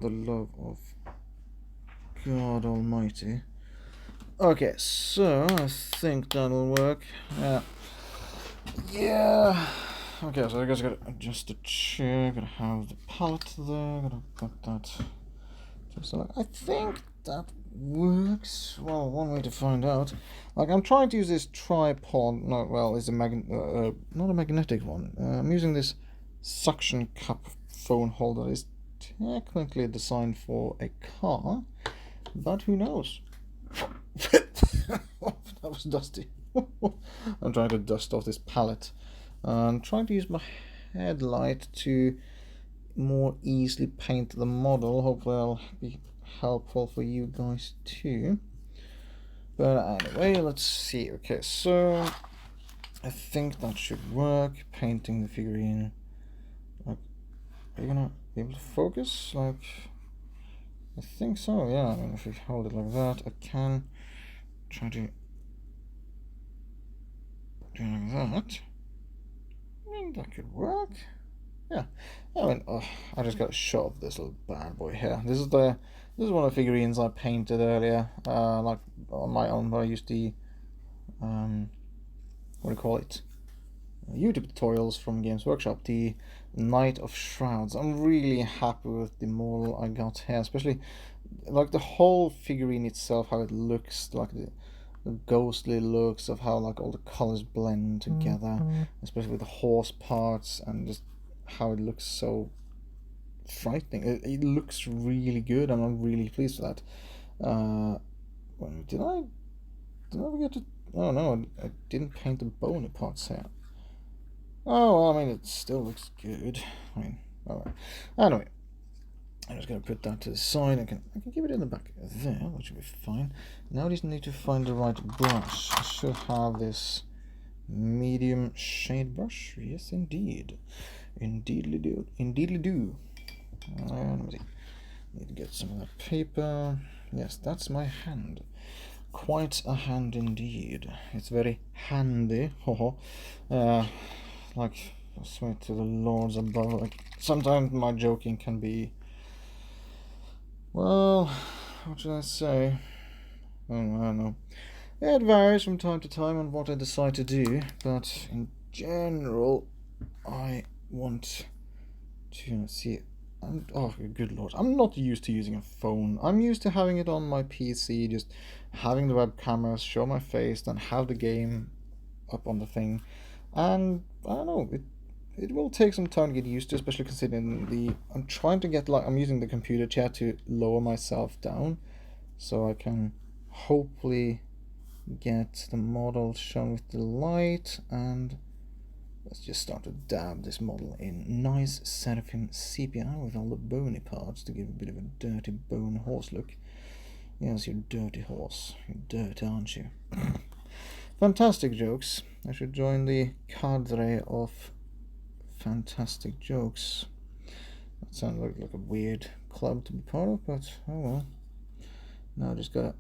the love of God Almighty. Okay, so I think that'll work. Yeah. Okay, so I guess I gotta adjust the chair. Gotta have the palette there. Gotta put that. Just like I think that works. Well, one way to find out. Like I'm trying to use this tripod. No, well, it's a not a magnetic one. I'm using this suction cup phone holder. It's technically designed for a car, but who knows? Oh, that was dusty. I'm trying to dust off this palette. I'm trying to use my headlight to more easily paint the model. Hopefully that'll be helpful for you guys too. But anyway, let's see. Okay, so I think that should work. Painting the figurine. Like, are you gonna be able to focus? Like, I think so, yeah. I mean, if you hold it like that, I can try to do like that. I mean, that could work. Yeah. I mean, I just gotta shove this little bad boy here. This is one of the figurines I painted earlier, like on my own, but I used the what do you call it? YouTube tutorials from Games Workshop, the Knight of Shrouds. I'm really happy with the model I got here, especially like the whole figurine itself, how it looks, like the ghostly looks of how like all the colors blend together, especially with the horse parts, and just how it looks so frightening. It looks really good, and I'm really pleased with that. Did I forget to? Oh no, I didn't paint the bony parts here. Oh well, I mean it still looks good. I mean, alright. Anyway, I'm just gonna put that to the side. I can keep it in the back there, which should be fine. Now I just need to find the right brush. I should have this medium shade brush. Yes, indeed. Indeedly do. Let me see. Need to get some of that paper. Yes, that's my hand. Quite a hand indeed. It's very handy. Like, I swear to the lords above. Like, sometimes my joking can be, well, what should I say? I don't know. It varies from time to time on what I decide to do, but in general, I want to see. Oh, good lord! I'm not used to using a phone. I'm used to having it on my PC, just having the web camera show my face, then have the game up on the thing, and I don't know. It will take some time to get used to, especially considering I'm trying to get, like, I'm using the computer chair to lower myself down, so I can hopefully get the model shown with the light. And let's just start to dab this model in nice seraphim sepia with all the bony parts to give a bit of a dirty bone horse look. Yes, you dirty horse. You're dirty, aren't you? Fantastic jokes. I should join the cadre of fantastic jokes. That sounds like a weird club to be part of, but oh well. Now I just gotta.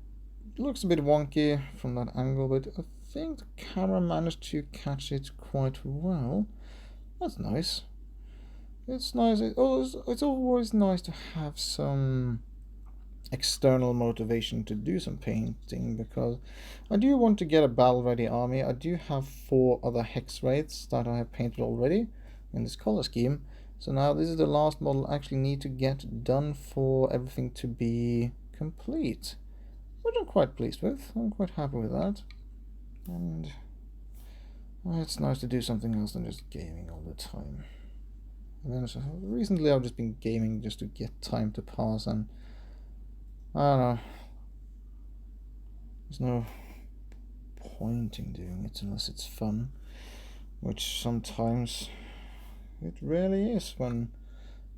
It looks a bit wonky from that angle, but I think the camera managed to catch it quite well. That's nice. It's nice. It's always nice to have some external motivation to do some painting, because I do want to get a battle ready army. I do have 4 other hex wraiths that I have painted already in this color scheme. So now this is the last model I actually need to get done for everything to be complete, which I'm quite pleased with. I'm quite happy with that. And it's nice to do something else than just gaming all the time. And then recently I've just been gaming just to get time to pass, and I don't know. There's no point in doing it unless it's fun, which sometimes it really is when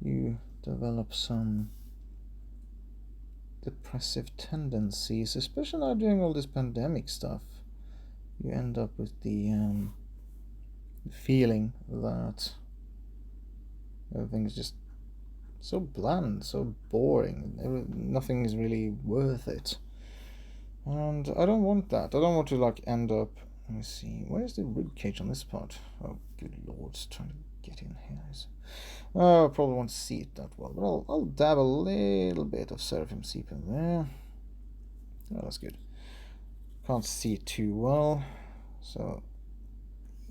you develop some depressive tendencies, especially now doing all this pandemic stuff. You end up with the feeling that everything is just so bland, so boring. Nothing is really worth it, and I don't want that. I don't want to like end up. Let me see. Where's the rib cage on this part? Oh, good lord! It's trying to get in here. I probably won't see it that well, but I'll dab a little bit of Seraphim Sepia there. Oh, that's good. Can't see it too well, so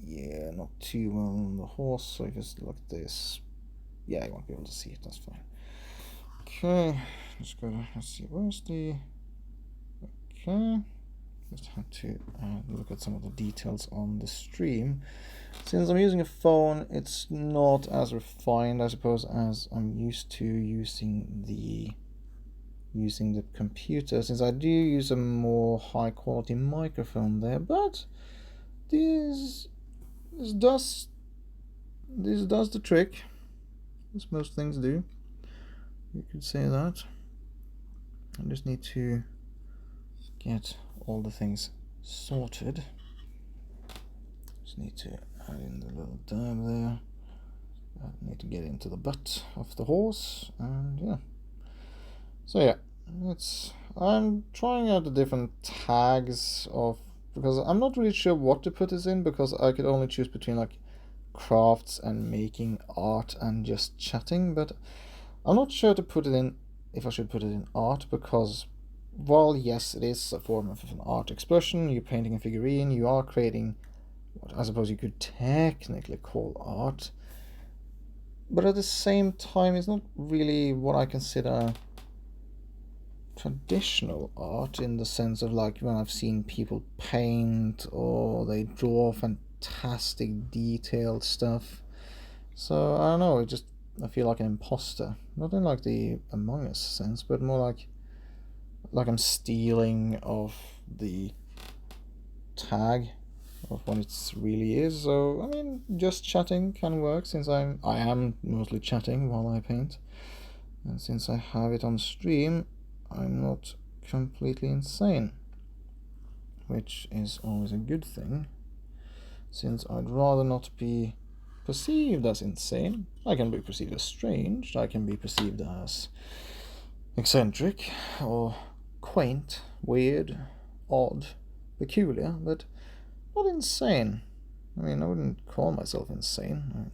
yeah, not too well on the horse. So if it's like this, yeah, you won't be able to see it. That's fine. Okay, let's see. Where's the? Okay, just had to look at some of the details on the stream. Since I'm using a phone, it's not as refined, I suppose, as I'm used to using the computer, since I do use a more high quality microphone there, but this does the trick, as most things do. You could say that. I just need to get all the things sorted. Just need to add in the little dab there. I need to get into the butt of the horse, and yeah. So yeah, I'm trying out the different tags because I'm not really sure what to put this in, because I could only choose between like crafts and making art and just chatting, but I'm not sure to put it in, if I should put it in art, because while yes, it is a form of an art expression, you're painting a figurine, you are creating what I suppose you could technically call art, but at the same time it's not really what I consider traditional art, in the sense of like when I've seen people paint or they draw fantastic detailed stuff. So I don't know, I feel like an imposter, not in like the Among Us sense, but more like I'm stealing of the tag of what it really is. So I mean, just chatting can work, since I am mostly chatting while I paint, and since I have it on stream, I'm not completely insane, which is always a good thing, since I'd rather not be perceived as insane. I can be perceived as strange, I can be perceived as eccentric, or quaint, weird, odd, peculiar, but not insane. I mean, I wouldn't call myself insane. I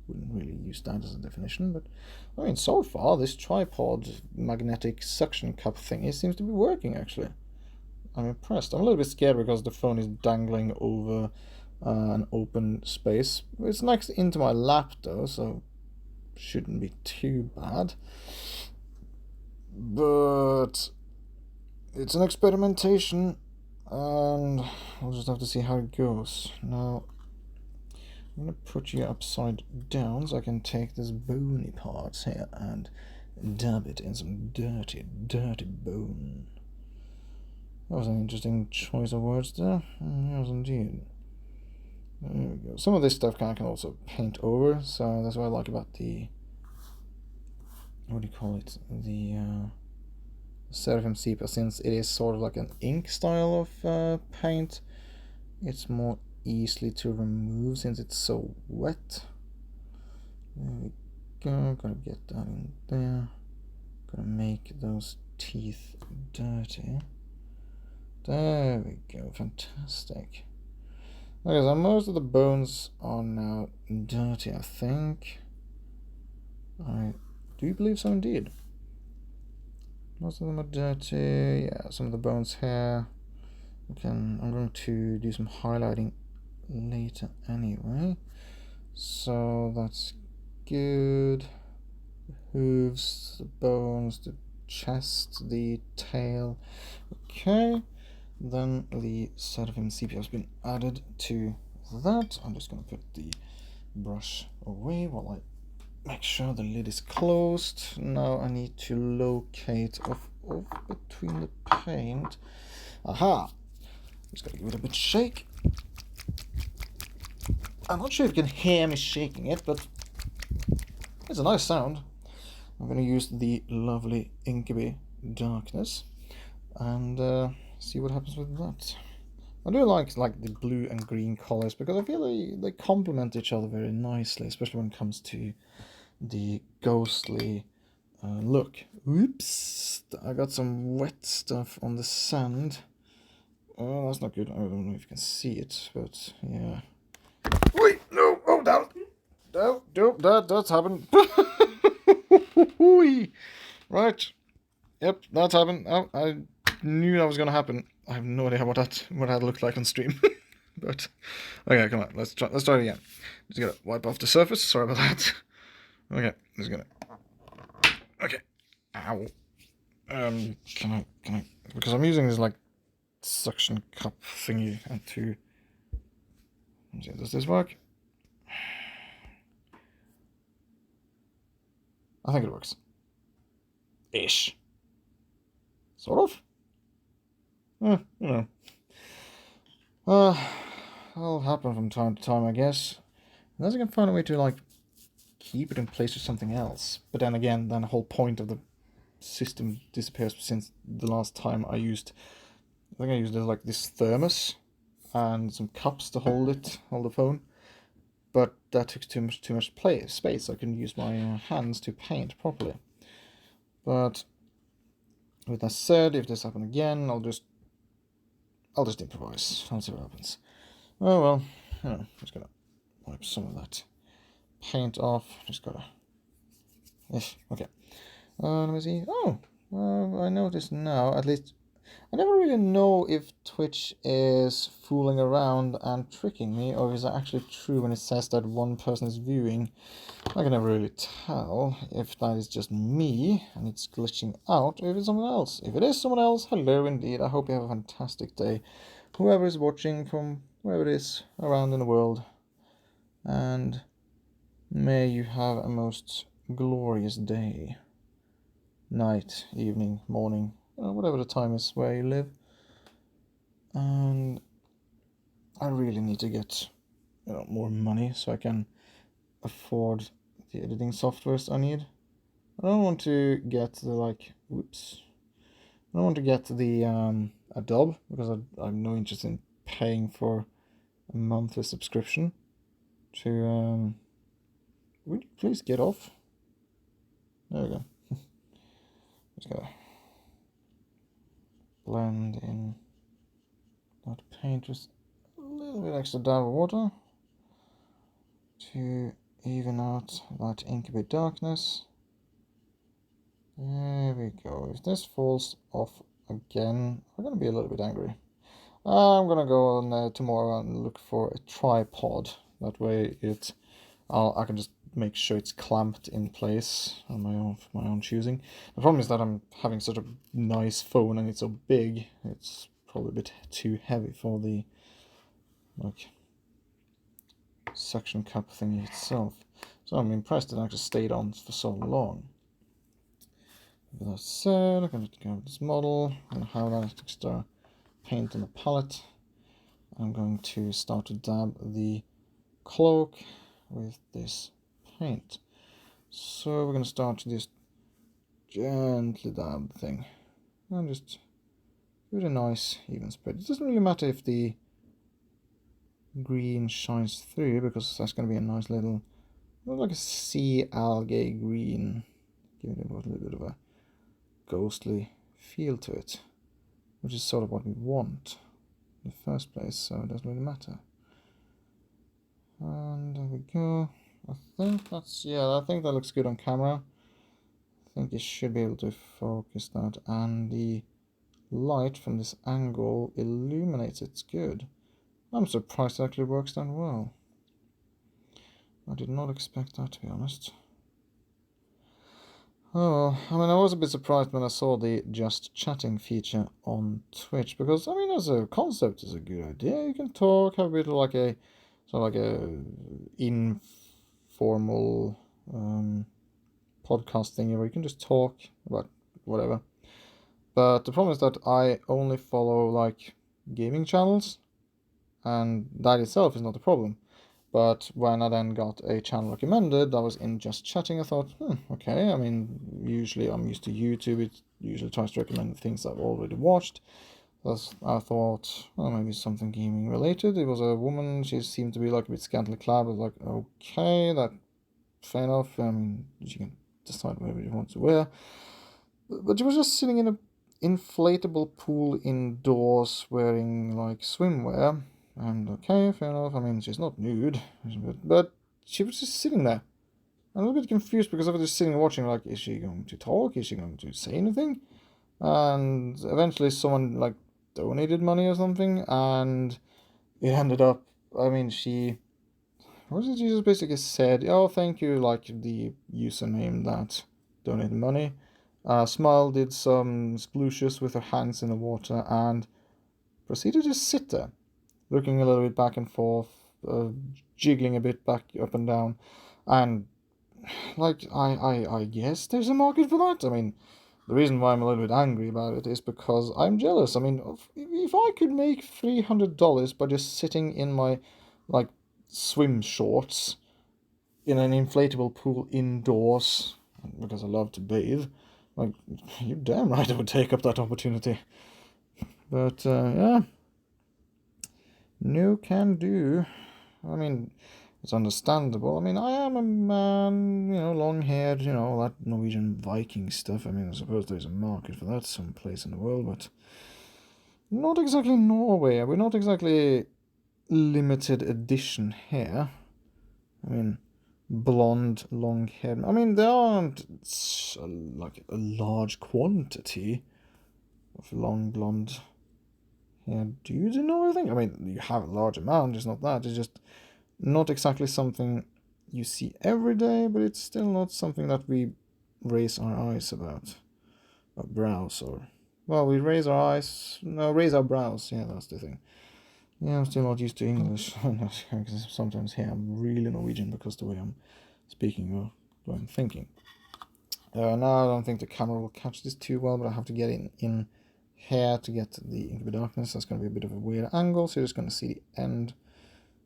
wouldn't really use that as a definition, but I mean, so far this tripod magnetic suction cup thing, it seems to be working actually. I'm impressed. I'm a little bit scared because the phone is dangling over an open space. It's next into my lap though, so shouldn't be too bad. But it's an experimentation, and we'll just have to see how it goes. Now, I'm going to put you upside down so I can take this bony part here and dab it in some dirty, dirty bone. That was an interesting choice of words there. Yes, indeed. There we go. Some of this stuff I can also paint over, so that's what I like about the... what do you call it? The Seraphim Sepia, since it is sort of like an ink style of paint. It's more easily to remove since it's so wet. There we go. Gonna get that in there. Gonna make those teeth dirty. There we go. Fantastic. Okay, so most of the bones are now dirty, I think. I do believe so indeed. Most of them are dirty. Yeah, some of the bones here. I'm going to do some highlighting later anyway. So that's good. The hooves, the bones, the chest, the tail. Okay. Then the Seraphim Sepia has been added to that. I'm just going to put the brush away while I make sure the lid is closed. Now I need to locate off between the paint. Aha! Just gotta give it a bit of shake. I'm not sure if you can hear me shaking it, but it's a nice sound. I'm gonna use the lovely Incubi Darkness and see what happens with that. I do like the blue and green colors because I feel they complement each other very nicely, especially when it comes to the ghostly look. Oops! I got some wet stuff on the sand. Oh, that's not good. I don't know if you can see it, but yeah. Wait, no! Oh, down! No, that's happened. Right. Yep, that's happened. Oh, I knew that was going to happen. I have no idea what that looked like on stream. But okay, come on, let's try it again. Just gotta wipe off the surface. Sorry about that. Okay, just gonna. Okay. Ow. Can I? Because I'm using this like suction cup thingy and to. Let's see, does this work? I think it works. Ish. Sort of. You know. That'll happen from time to time, I guess. Unless I can find a way to like keep it in place with something else. But then again, then the whole point of the system disappears since the last time I used. I think I used like this thermos and some cups to hold the phone. But that took too much space. I couldn't use my hands to paint properly. But with that said, if this happens again, I'll just improvise. I'll see what happens. Oh well, just gonna wipe some of that paint off. Just gotta. Okay. Let me see. Oh, I noticed now. At least I never really know if Twitch is fooling around and tricking me, or is it actually true when it says that one person is viewing. I can never really tell if that is just me and it's glitching out, or if it's someone else. If it is someone else, hello indeed. I hope you have a fantastic day, whoever is watching from wherever it is around in the world, and may you have a most glorious day, night, evening, morning, whatever the time is where you live. And I really need to get more money so I can afford the editing softwares I need. I don't want to get the I don't want to get the Adobe because I'm no interest in paying for a monthly subscription to would you please get off? There we go. Just gotta blend in that paint with a little bit extra dab of water to even out that inky darkness. There we go. If this falls off again, I'm gonna be a little bit angry. I'm gonna go on tomorrow and look for a tripod. That way I can just make sure it's clamped in place on my own choosing. The problem is that I'm having such a nice phone and it's so big, it's probably a bit too heavy for the suction cup thingy itself. So I'm impressed it actually stayed on for so long. With that said, I'm going to go with this model and have that extra paint on the palette. I'm going to start to dab the cloak with this paint. So we're going to start to just gently dab the thing and just give it a nice even spread. It doesn't really matter if the green shines through because that's going to be a nice little, like a sea algae green, giving it a little bit of a ghostly feel to it, which is sort of what we want in the first place, so it doesn't really matter. And there we go. I think that looks good on camera. I think you should be able to focus that, and the light from this angle illuminates it good. I'm surprised it actually works that well. I did not expect that, to be honest. Oh, I mean, I was a bit surprised when I saw the just chatting feature on Twitch, because, I mean, as a concept, it's a good idea. You can talk, have a bit of like a, sort of like a informal podcast thing where you can just talk about whatever. But the problem is that I only follow like gaming channels, and that itself is not a problem. But when I then got a channel recommended that was in just chatting, I thought, okay, I mean, usually I'm used to YouTube, it usually tries to recommend things I've already watched. Thus, I thought, well, maybe something gaming related. It was a woman, she seemed to be like a bit scantily clad. I was like, okay, that, fair enough, I mean, she can decide whatever you want to wear. But she was just sitting in an inflatable pool indoors wearing like swimwear. And okay, fair enough. I mean, she's not nude, but she was just sitting there. I'm a little bit confused because I was just sitting and watching, like, is she going to talk? Is she going to say anything? And eventually someone, like, donated money or something, and it ended up, I mean, what did she just basically said? Oh, thank you, like, the username that donated money. Smile did some splooshes with her hands in the water and proceeded to just sit there, looking a little bit back and forth, jiggling a bit back up and down, and like I guess there's a market for that. I mean, the reason why I'm a little bit angry about it is because I'm jealous. I mean, if I could make $300 by just sitting in my like swim shorts in an inflatable pool indoors because I love to bathe, like you're damn right I would take up that opportunity. But yeah, no can do. I mean, it's understandable. I mean, I am a man, long-haired, that Norwegian Viking stuff. I mean, I suppose there's a market for that someplace in the world, but not exactly Norway. We're not exactly limited edition here. I mean, blonde, long-haired. I mean, there aren't like a large quantity of long blonde haired dudes in Norway, I think. I mean, you have a large amount, it's not that. It's just not exactly something you see every day, but it's still not something that we raise our eyes about. Our brows, or... Well, we raise our eyes... No, raise our brows. Yeah, that's the thing. Yeah, I'm still not used to English. Because sometimes here I'm really Norwegian because the way I'm speaking or the way I'm thinking. Now I don't think the camera will catch this too well, but I have to get in here to get the Incubi Darkness. That's going to be a bit of a weird angle, so you're just going to see the end,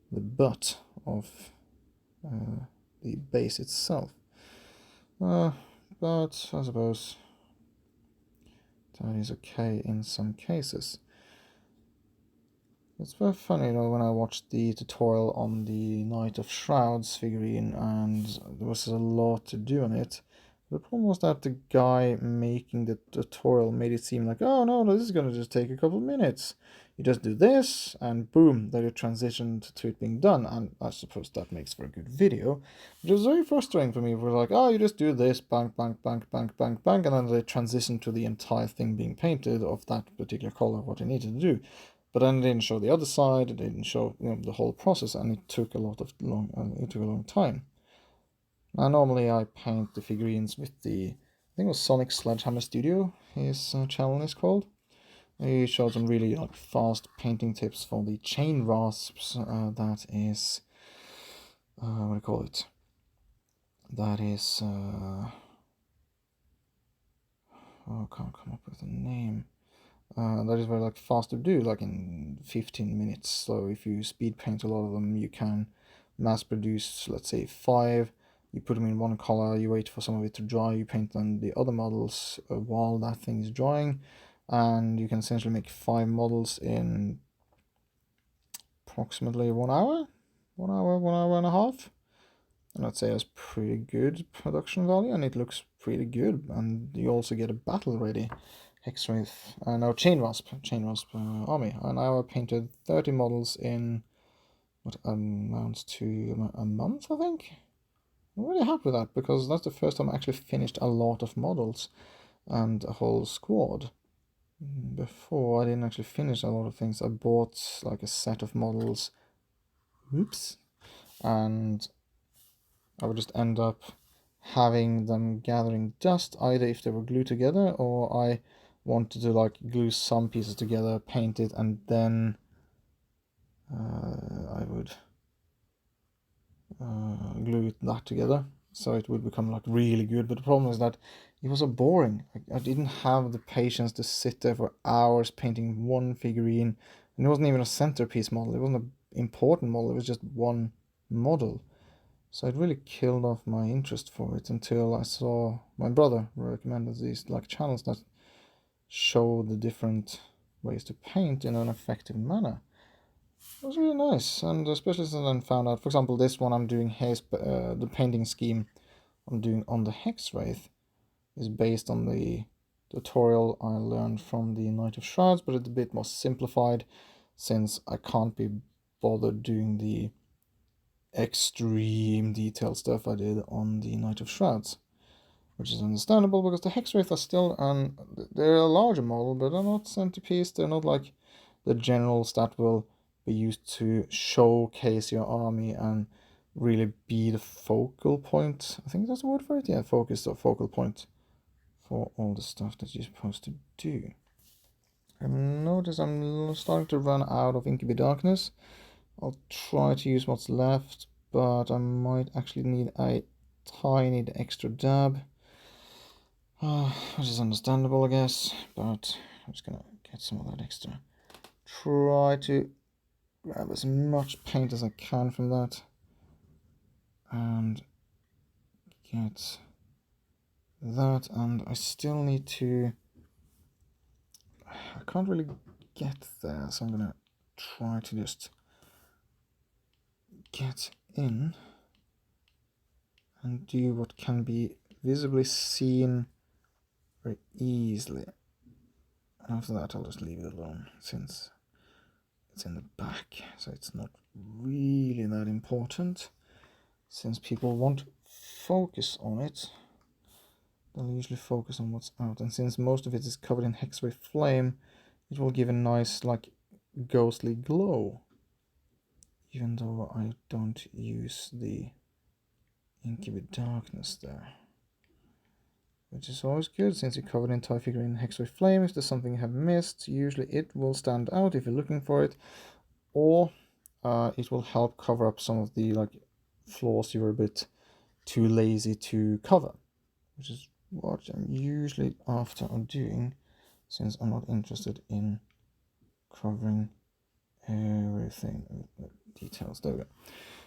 the butt of the base itself. But I suppose that is okay in some cases. It's very funny, when I watched the tutorial on the Knight of Shrouds figurine, and there was a lot to do on it. The problem was that the guy making the tutorial made it seem like, oh no, this is going to just take a couple of minutes. You just do this, and boom, then you transitioned to it being done, and I suppose that makes for a good video. But it was very frustrating for me. It was like, oh, you just do this, bang, bang, bang, bang, bang, bang, and then they transition to the entire thing being painted of that particular color, what they needed to do. But then it didn't show the other side. It didn't show the whole process, and it took a long time. Now normally I paint the figurines with I think it was Sonic Sledgehammer Studio. His channel is called. He showed some really fast painting tips for the chain rasps. That is what do you call it? That is I can't come up with a name. That is very fast to do, in 15 minutes. So if you speed paint a lot of them, you can mass produce, let's say 5. You put them in one color, you wait for some of it to dry, you paint then the other models while that thing is drying, and you can essentially make 5 models in approximately 1 hour, 1 hour and a half. And I'd say that's pretty good production value, and it looks pretty good. And you also get a battle ready Hexwraith, no, Chain Rasp army. And I painted 30 models in what amounts to a month, I think. I'm really happy with that, because that's the first time I actually finished a lot of models and a whole squad. Before, I didn't actually finish a lot of things. I bought a set of models, and I would just end up having them gathering dust, either if they were glued together, or I wanted to glue some pieces together, paint it, and then I would glue that together, so it would become really good. But the problem is that it was so boring. I didn't have the patience to sit there for hours painting one figurine, and it wasn't even a centerpiece model. It wasn't an important model. It was just one model. So it really killed off my interest for it until I saw my brother recommended these channels that show the different ways to paint in an effective manner. It was really nice, and especially since I found out, for example, this one I'm doing here, the painting scheme I'm doing on the Hexwraith is based on the tutorial I learned from the Knight of Shrouds, but it's a bit more simplified since I can't be bothered doing the extreme detailed stuff I did on the Knight of Shrouds, which is understandable because the Hexwraith are still they're a larger model, but they're not centerpiece. They're not like the generals that will be used to showcase your army and really be the focal point. I think that's the word for it. Yeah, focus or focal point for all the stuff that you're supposed to do. I notice I'm starting to run out of Incubi Darkness. I'll try to use what's left, but I might actually need a tiny extra dab. Which is understandable, I guess, but I'm just gonna get some of that extra. Try to grab as much paint as I can from that and get that, and I still need to, I can't really get there, so I'm gonna try to just get in and do what can be visibly seen very easily. And after that I'll just leave it alone since it's in the back, so it's not really that important. Since people won't focus on it, they'll usually focus on what's out, and since most of it is covered in Hexwraith Flame, it will give a nice like ghostly glow, even though I don't use the Incubi Darkness there, which is always good since you're covered in entire figure in Hexwraith Flame. If there's something you have missed, usually it will stand out if you're looking for it, or it will help cover up some of the like flaws you were a bit too lazy to cover, which is what I'm usually after I'm doing, since I'm not interested in covering everything. Details, there we go.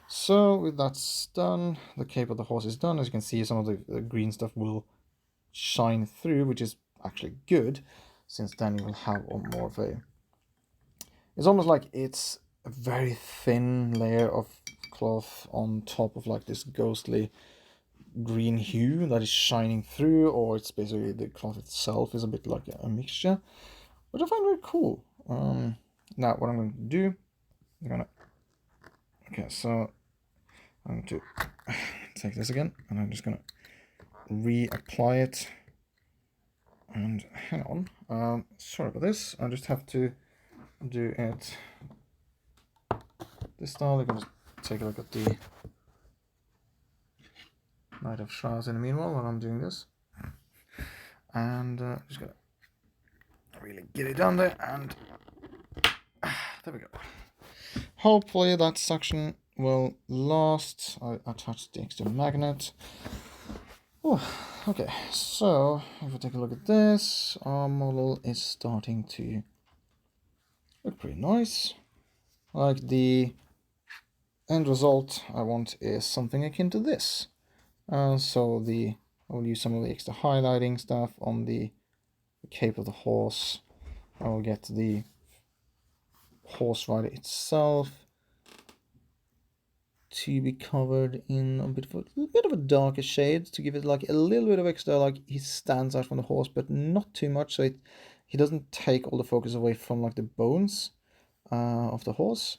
So with that done, the cape of the horse is done. As you can see, some of the green stuff will shine through, which is actually good, since then you will have more of a, it's almost like it's a very thin layer of cloth on top of like this ghostly green hue that is shining through, or it's basically the cloth itself is a bit like a mixture, which I find very cool. Now what I'm going to do, so I'm going to take this again, and I'm just going to reapply it. And hang on, sorry about this, I just have to do it this style. You can just take a look at the Knight of Shrouds in the meanwhile while I'm doing this, and just gonna really get it down there, and there we go. Hopefully that suction will last. I attached the extra magnet. Oh, okay, so if we take a look at this, our model is starting to look pretty nice. Like the end result I want is something akin to this. So I will use some of the extra highlighting stuff on the cape of the horse. I will get the horse rider itself to be covered in a bit of a darker shade to give it like a little bit of extra, like he stands out from the horse, but not too much, so he doesn't take all the focus away from like the bones of the horse.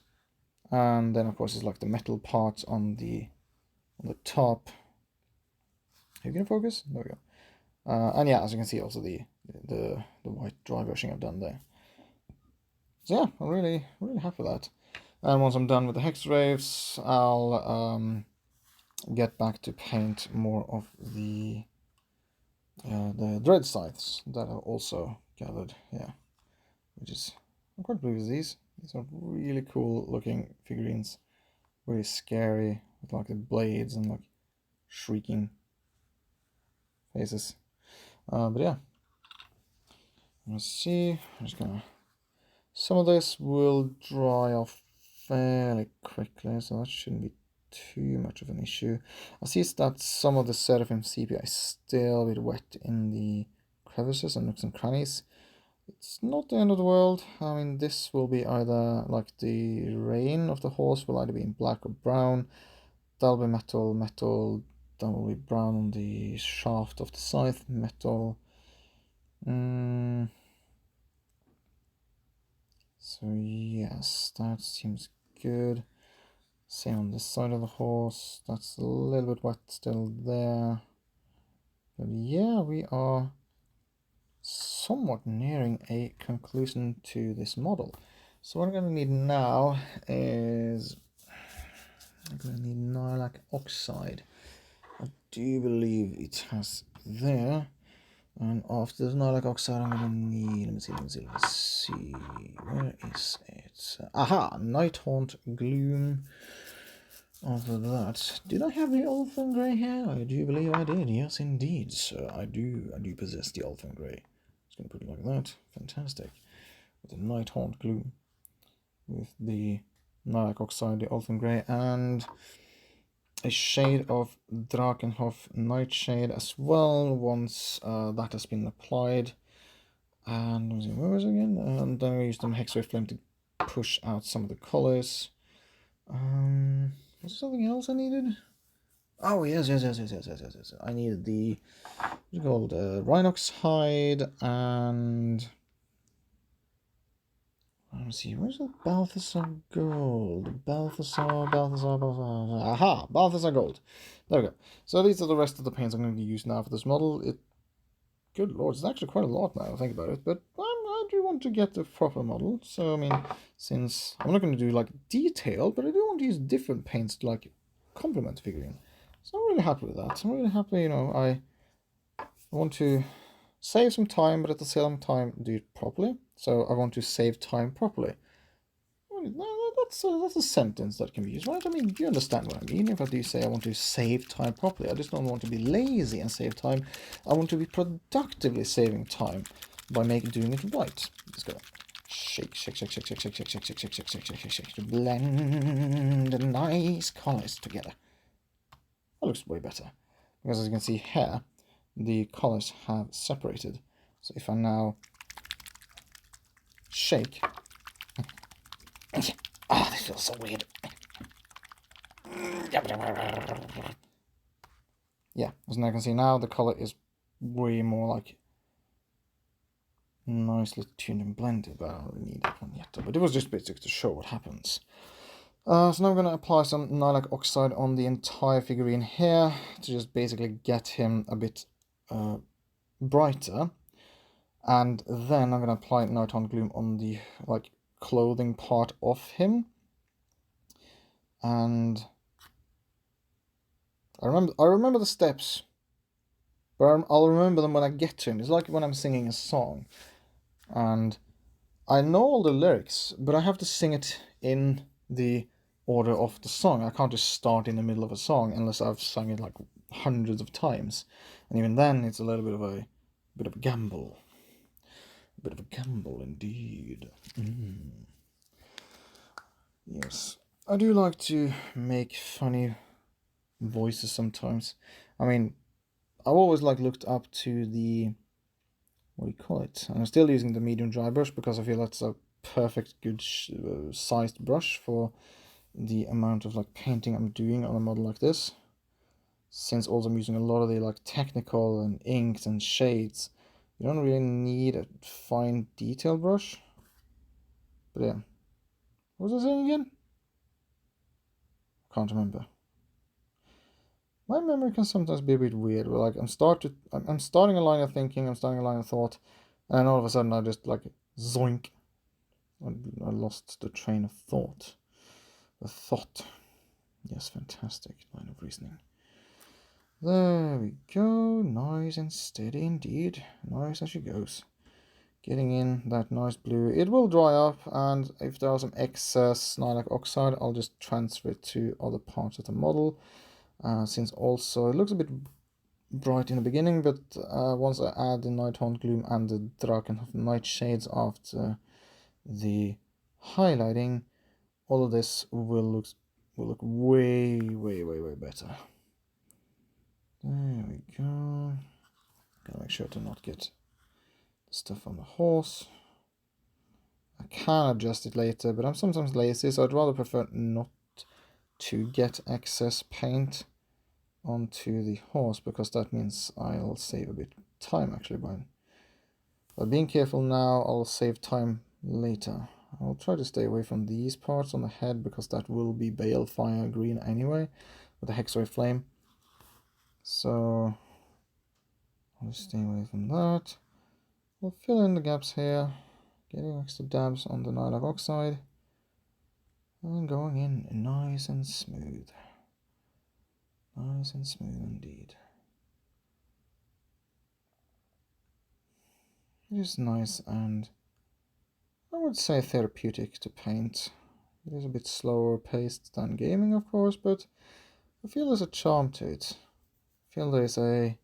And then of course it's like the metal parts on the top. Are you gonna focus? There we go. And yeah, as you can see, also the white dry brushing I've done there. So yeah, I'm really happy with that. And once I'm done with the Hexwraiths, I'll get back to paint more of the Dread Scythes that are also gathered here, which is, I'm quite pleased with these. These are really cool looking figurines, very scary with like the blades and like shrieking faces. But yeah, let's see. I'm just gonna. Some of this will dry off fairly quickly, so that shouldn't be too much of an issue. I see that some of the Seraphim sepia is still a bit wet in the crevices and nooks and crannies. It's not the end of the world. I mean, this will be either like the rein of the horse will either be in black or brown. That'll be metal, that will be brown on the shaft of the scythe, metal. So yes, that seems good. Same on this side of the horse. That's a little bit wet still there. But yeah, we are somewhat nearing a conclusion to this model. So what I'm going to need now is I'm going to need Nihilakh oxide. I do believe it has there. And after the Nihilakh oxide, I'm going to need, let me see, where is it? Aha, Nighthaunt gloom. After that, did I have the Elfin Grey here? I do believe I did. Yes, indeed, sir. I do possess the Elfin Grey. Just gonna put it like that. Fantastic. With the Nighthaunt gloom, with the Nihilakh oxide, the Elfin Grey, and a shade of Drakenhof Nightshade as well. Once that has been applied, and where was it again? And then I used the Hexwave Flame to push out some of the colors. Was there something else I needed? Oh, yes. I needed the, what's it called? Rhinox hide and, let me see, where's the Balthasar gold? Balthasar. Aha, Balthasar gold. There we go. So these are the rest of the paints I'm going to use now for this model. Good lord, it's actually quite a lot now, I think about it, but I do want to get the proper model. So, I mean, since I'm not going to do like detail, but I do want to use different paints to like complement the figurine. So I'm really happy with that. I'm really happy, I want to save some time, but at the same time do it properly. So I want to save time properly. That's a sentence that can be used, right? I mean, you understand what I mean. If I do say I want to save time properly, I just don't want to be lazy and save time. I want to be productively saving time by doing it right. Let's go. Shake to blend the nice colors together. That looks way better. Because as you can see here, the colors have separated. So if I now shake... Oh, this feels so weird. Yeah, as you can see now, the color is way more like nicely tuned and blended, but I don't really need that one yet. But it was just basically to show what happens. So now I'm going to apply some Nihilakh oxide on the entire figurine here to just basically get him a bit brighter. And then I'm going to apply Nighthaunt gloom on the clothing part of him. And I remember the steps, but I'll remember them when I get to him. It's like when I'm singing a song, and I know all the lyrics, but I have to sing it in the order of the song. I can't just start in the middle of a song unless I've sung it like hundreds of times, and even then it's a little bit of a gamble. A bit of a gamble indeed. Yes, I do like to make funny voices sometimes. I mean, I've always looked up to the, what do you call it? And I'm still using the medium dry brush because I feel that's a perfect good sized brush for the amount of painting I'm doing on a model like this. Since also I'm using a lot of the technical and inks and shades, you don't really need a fine detail brush. But yeah, what was I saying again? Can't remember. My memory can sometimes be a bit weird. But I'm starting a line of thinking, I'm starting a line of thought, and then all of a sudden I just zoink. I lost the train of thought. The thought. Yes, fantastic line of reasoning. There we go. Nice and steady indeed. Nice as she goes. Getting in that nice blue. It will dry up, and if there are some excess Nihilakh oxide, I'll just transfer it to other parts of the model. Since also it looks a bit bright in the beginning, but once I add the Nighthaunt gloom and the Drakenhof Nightshades after the highlighting, all of this will look way better. There we go. Gotta make sure to not get the stuff on the horse. I can adjust it later, but I'm sometimes lazy, so I'd rather prefer not to get excess paint onto the horse, because that means I'll save a bit time actually by being careful now. I'll save time later. I'll try to stay away from these parts on the head because that will be balefire green anyway with the hexwave flame. So I'll stay away from that. We'll fill in the gaps here, getting extra dabs on the Nighthaunt oxide, and going in nice and smooth. Nice and smooth indeed. It is nice and I would say therapeutic to paint. It is a bit slower paced than gaming, of course, but I feel there's a charm to it. I feel there's a,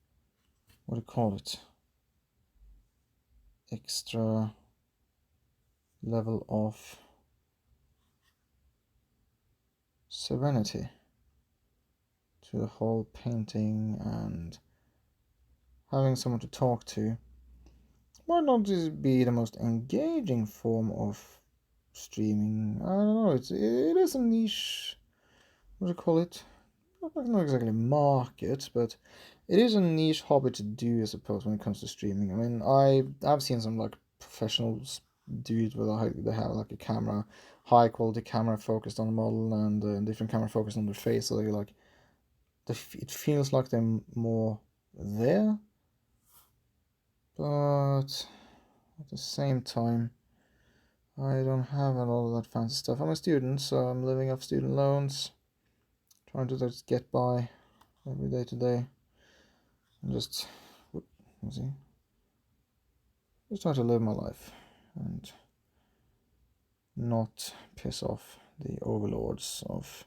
what do you call it, extra level of serenity to the whole painting, and having someone to talk to might not just be the most engaging form of streaming. I don't know, it is a niche, what do you call it? Not exactly market, but it is a niche hobby to do, I suppose, when it comes to streaming. I mean, I've seen some like professionals do it where they have like a camera, high quality camera focused on the model, and different camera focused on their face, so they like it feels like they're more there, but at the same time I don't have a lot of that fancy stuff. I'm a student, so I'm living off student loans, trying to just get by every day to day, and just try to live my life and not piss off the overlords of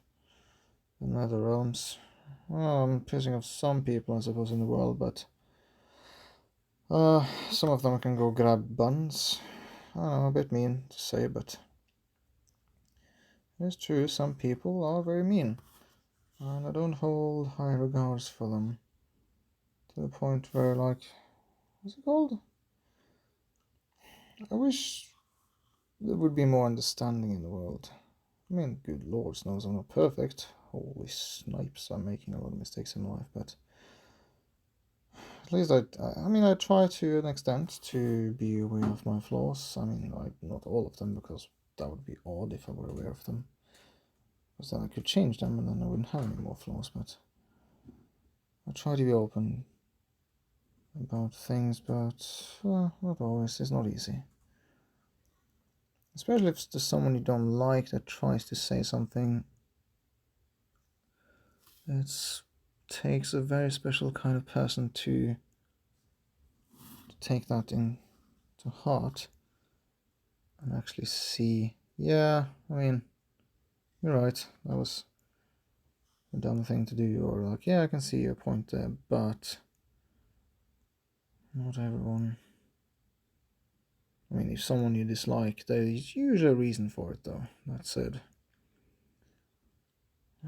the nether realms. Well, I'm pissing off some people, I suppose, in the world, but some of them can go grab buns. I don't know, a bit mean to say, but it's true, some people are very mean, and I don't hold high regards for them, to the point where, like, what's it called? I wish there would be more understanding in the world. I mean, good lord knows I'm not perfect. Holy snipes, I'm making a lot of mistakes in life, but at least I try to an extent to be aware of my flaws. I mean, not all of them, because that would be odd if I were aware of them. Because then I could change them and then I wouldn't have any more flaws, but I try to be open about things, but not always. It's not easy. Especially if there's someone you don't like that tries to say something. It takes a very special kind of person to take that into heart and actually see, yeah, I mean, you're right, that was a dumb thing to do, or like, yeah, I can see your point there, but not everyone. I mean, if someone you dislike, there's usually a reason for it, though, that said.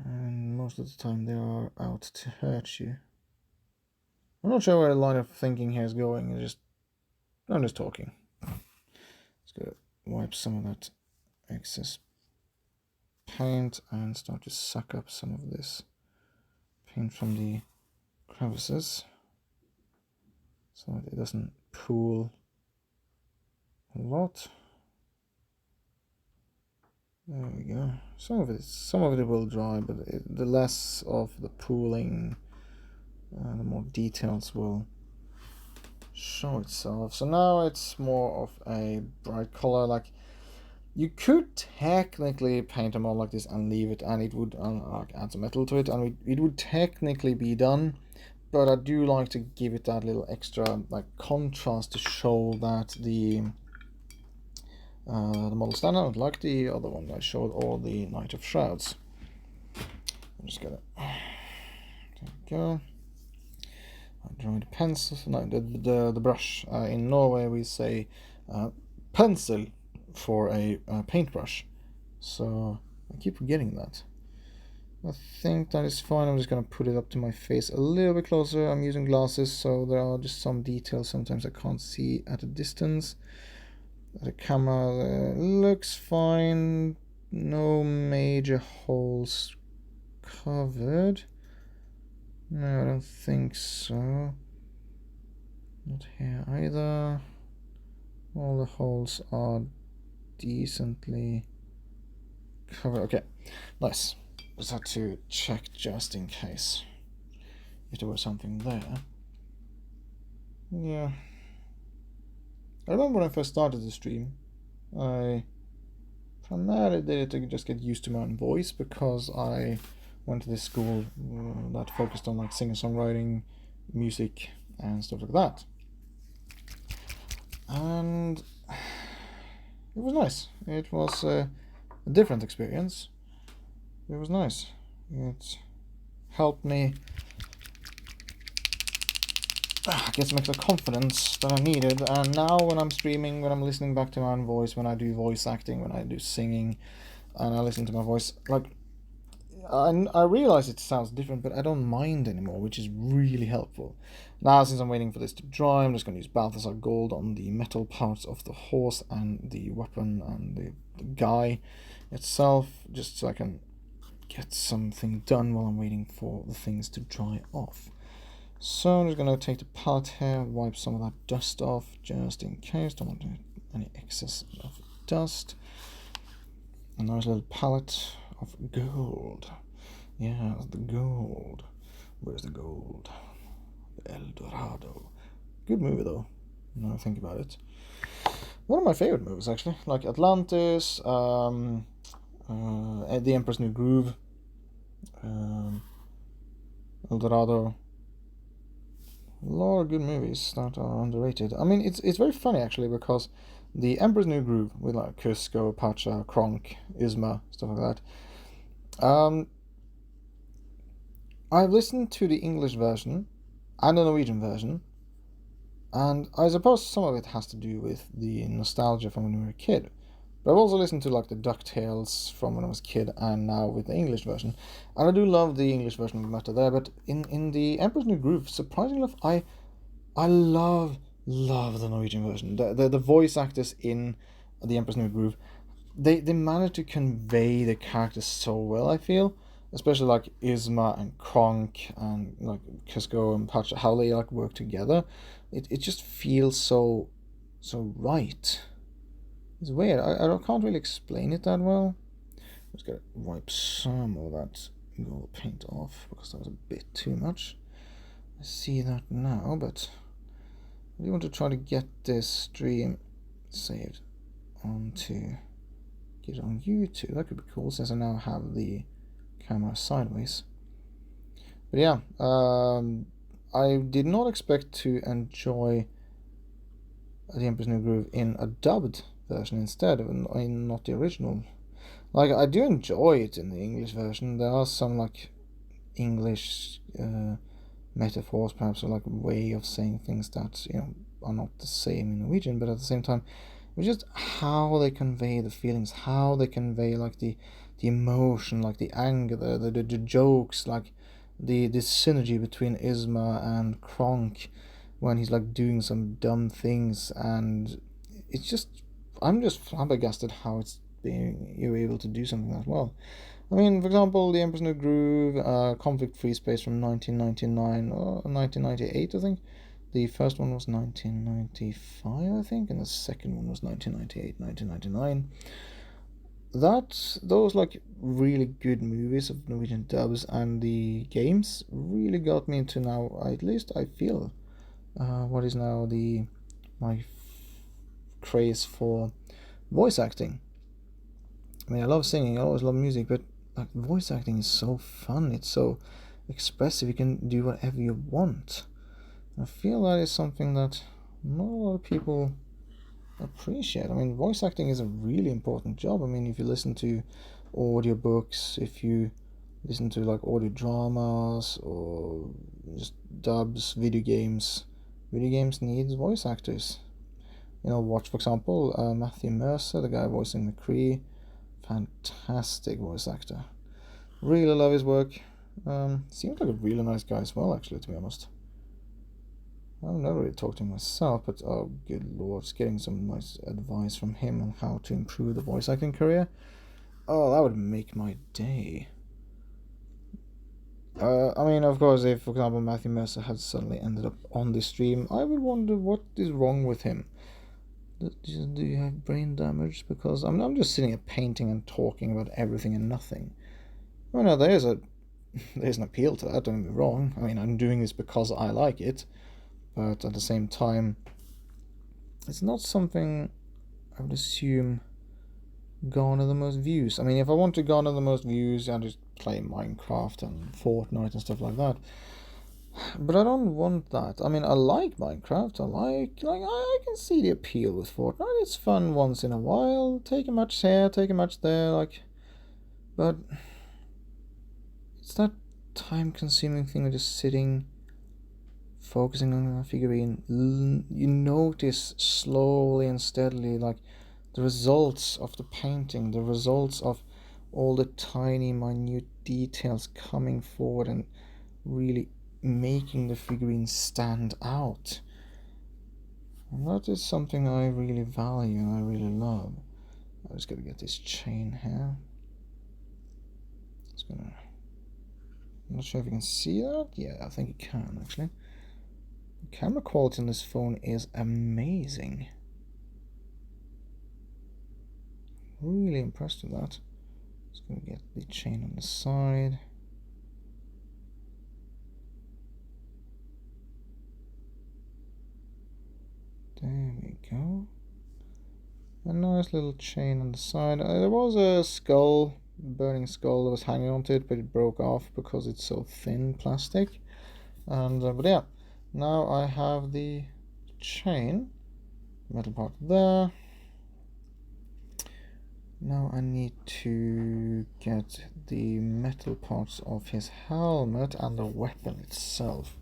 And most of the time they are out to hurt you. I'm not sure where the line of thinking here is going, I'm just talking. Let's go wipe some of that excess paint and start to suck up some of this paint from the crevices so that it doesn't pool a lot. There we go. Some of it will dry, but the less of the pooling, the more details will show itself. So now it's more of a bright color. Like, you could technically paint a model like this and leave it, and it would add some metal to it, and it would technically be done. But I do like to give it that little extra like contrast to show that the model stand out, like the other one I showed, all the Knight of Shrouds. I'm just gonna, there we go. I drew the pencil, no, the brush. In Norway we say pencil for a paintbrush, so I keep forgetting that. I think that is fine. I'm just gonna put it up to my face a little bit closer. I'm using glasses, so there are just some details sometimes I can't see at a distance. The camera looks fine. No major holes covered. No, I don't think so. Not here either. All the holes are decently covered. Okay, nice. Just had to check just in case if there was something there. Yeah. I remember when I first started the stream, I primarily did it to just get used to my own voice, because I went to this school that focused on like singer-songwriting, music, and stuff like that. And it was nice. It was a different experience. It was nice. It helped me get some extra confidence that I needed. And now when I'm streaming, when I'm listening back to my own voice, when I do voice acting, when I do singing, and I listen to my voice, like I realize it sounds different, but I don't mind anymore, which is really helpful. Now, since I'm waiting for this to dry, I'm just going to use Balthasar Gold on the metal parts of the horse and the weapon and the guy itself, just so I can get something done while I'm waiting for the things to dry off. So I'm just going to take the palette here, wipe some of that dust off, just in case. Don't want any excess of dust. A nice little palette of gold. Yeah, the gold. Where's the gold? The El Dorado. Good movie though, now I think about it. One of my favorite movies actually, like Atlantis, The Emperor's New Groove, El Dorado. A lot of good movies that are underrated. I mean, it's very funny actually, because The Emperor's New Groove with like Cusco, Pacha, Kronk, Isma, stuff like that. I've listened to the English version and the Norwegian version, and I suppose some of it has to do with the nostalgia from when we were a kid. But I've also listened to like the DuckTales from when I was a kid, and now with the English version. And I do love the English version of Meta there, but in the Emperor's New Groove, surprisingly enough, I love the Norwegian version. The voice actors in the Emperor's New Groove, they manage to convey the characters so well, I feel. Especially like Isma and Kronk and like Cusco and Pacha, how they like work together. It just feels so right. It's weird. I can't really explain it that well. I'm just gonna wipe some of that gold paint off, because that was a bit too much. I see that now, but I do want to try to get this stream saved onto, get it on YouTube. That could be cool, since I now have the camera sideways. But yeah, I did not expect to enjoy The Emperor's New Groove in a dubbed version instead of in not the original. Like, I do enjoy it in the English version. There are some like English metaphors, perhaps, or like a way of saying things that are not the same in Norwegian, but at the same time, it's just how they convey the feelings, how they convey like the emotion, like the anger, the jokes, like the synergy between Isma and Kronk when he's like doing some dumb things, and it's just, I'm just flabbergasted how it's being, you're able to do something that well. I mean, for example, The Emperor's New Groove, Conflict Free Space from 1999 or 1998, I think. The first one was 1995, I think, and the second one was 1998, 1999. Those like really good movies of Norwegian dubs and the games really got me into, now at least I feel, what is now my craze for voice acting. I mean, I love singing, I always love music, but like voice acting is so fun, it's so expressive, you can do whatever you want. I feel that is something that not a lot of people appreciate. I mean, voice acting is a really important job. I mean, if you listen to audiobooks, if you listen to like audio dramas or just dubs, video games needs voice actors. Watch, for example, Matthew Mercer, the guy voicing McCree. Fantastic voice actor. Really love his work. Seems like a really nice guy as well, actually, to be honest. I've never really talked to him myself, but oh good lord, just getting some nice advice from him on how to improve the voice acting career. Oh, that would make my day. I mean, of course, if, for example, Matthew Mercer had suddenly ended up on this stream, I would wonder what is wrong with him. Do you have brain damage? Because I'm just sitting here painting and talking about everything and nothing. Oh no, there's an appeal to that, don't get me wrong. I mean, I'm doing this because I like it, but at the same time, it's not something I would assume garner the most views. I mean, if I want to garner the most views, I just play Minecraft and Fortnite and stuff like that. But I don't want that. I mean, I like Minecraft. I can see the appeal with Fortnite. It's fun once in a while. Take a match here, take a match there, but it's that time-consuming thing of just sitting, focusing on a figurine. You notice slowly and steadily, the results of the painting, the results of all the tiny, minute details coming forward and really making the figurine stand out. And that is something I really value and I really love. I'm just gonna get this chain here. I'm not sure if you can see that. Yeah, I think you can actually. The camera quality on this phone is amazing. Really impressed with that. Just gonna get the chain on the side. There we go. A nice little chain on the side. There was a skull, burning skull that was hanging onto it, but it broke off because it's so thin plastic. And but yeah, now I have the chain, metal part there. Now I need to get the metal parts of his helmet and the weapon itself.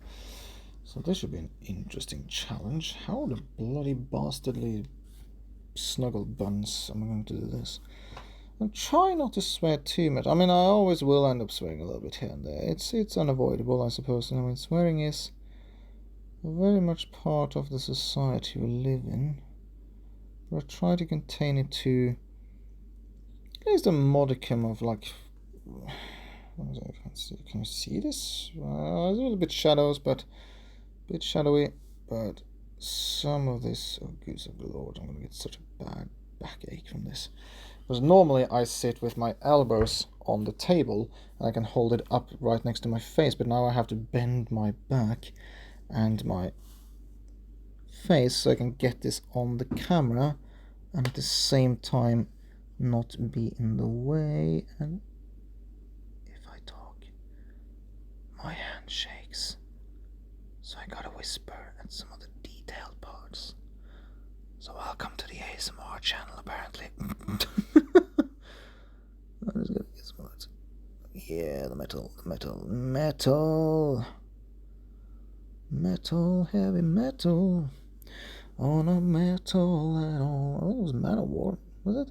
So this should be an interesting challenge. How the bloody bastardly snuggle buns am I going to do this? And try not to swear too much. I mean, I always will end up swearing a little bit here and there. It's unavoidable, I suppose. I mean, swearing is very much part of the society we live in. But I try to contain it to at least a modicum of can you see this? There's a little bit shadows, but a bit shadowy. But some of this, oh goose of the lord, I'm gonna get such a bad backache from this. Because normally I sit with my elbows on the table and I can hold it up right next to my face, but now I have to bend my back and my face so I can get this on the camera and at the same time not be in the way. And if I talk, my hand shakes, so I gotta whisper at some of the detailed parts. So welcome to the ASMR channel, apparently. I'm just gonna get some of that. Yeah, the metal, heavy metal. Oh, no metal at all. I think it was Man of War, was it?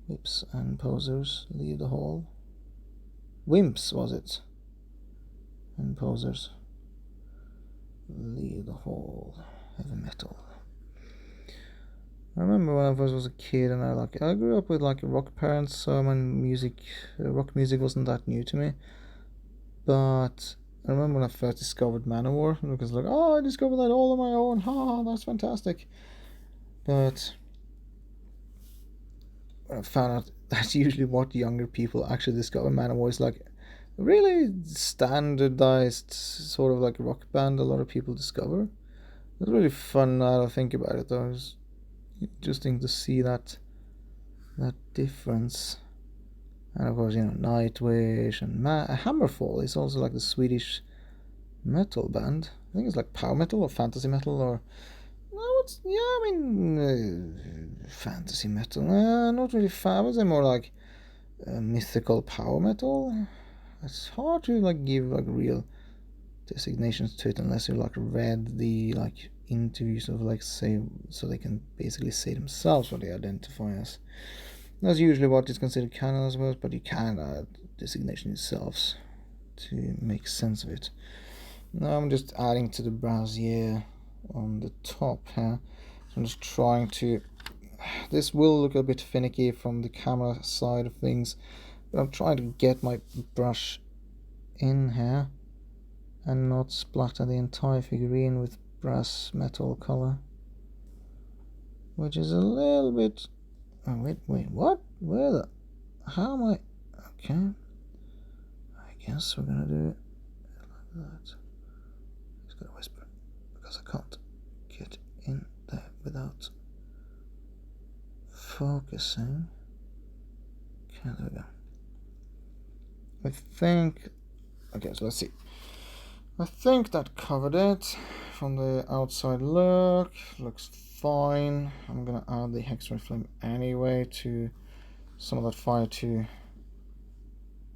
Whips and posers leave the hall. Wimps, was it? And posers leave the hall. Heavy metal. I remember when I first was a kid, and I grew up with rock parents, so rock music wasn't that new to me. But I remember when I first discovered Manowar, because I discovered that all on my own. Ha, that's fantastic. But when I found out that's usually what younger people actually discover, Manowar is a really standardized sort of rock band a lot of people discover. It's really fun now to think about it, though. It's interesting to see that difference. And of course, Nightwish and Hammerfall is also the Swedish metal band. I think it's power metal or fantasy metal or fantasy metal. Not really fan. I would say more mythical power metal. It's hard to give real designations to it unless you read the interviews of say, so they can basically say themselves what they identify as. That's usually what is considered canon, I suppose, but you can add designation yourselves to make sense of it. Now I'm just adding to the brassiere on the top here. So I'm just trying to. This will look a bit finicky from the camera side of things, but I'm trying to get my brush in here and not splatter the entire figurine with brass metal color. which is a little bit... Oh, wait, what? Where the... How am I... Okay. I guess we're gonna do it like that. Just gotta whisper, because I can't get in there without focusing. Okay, there we go. I think... Okay, so let's see. I think that covered it. From the outside look, looks fine. I'm gonna add the hex-ray flame anyway to some of that fire to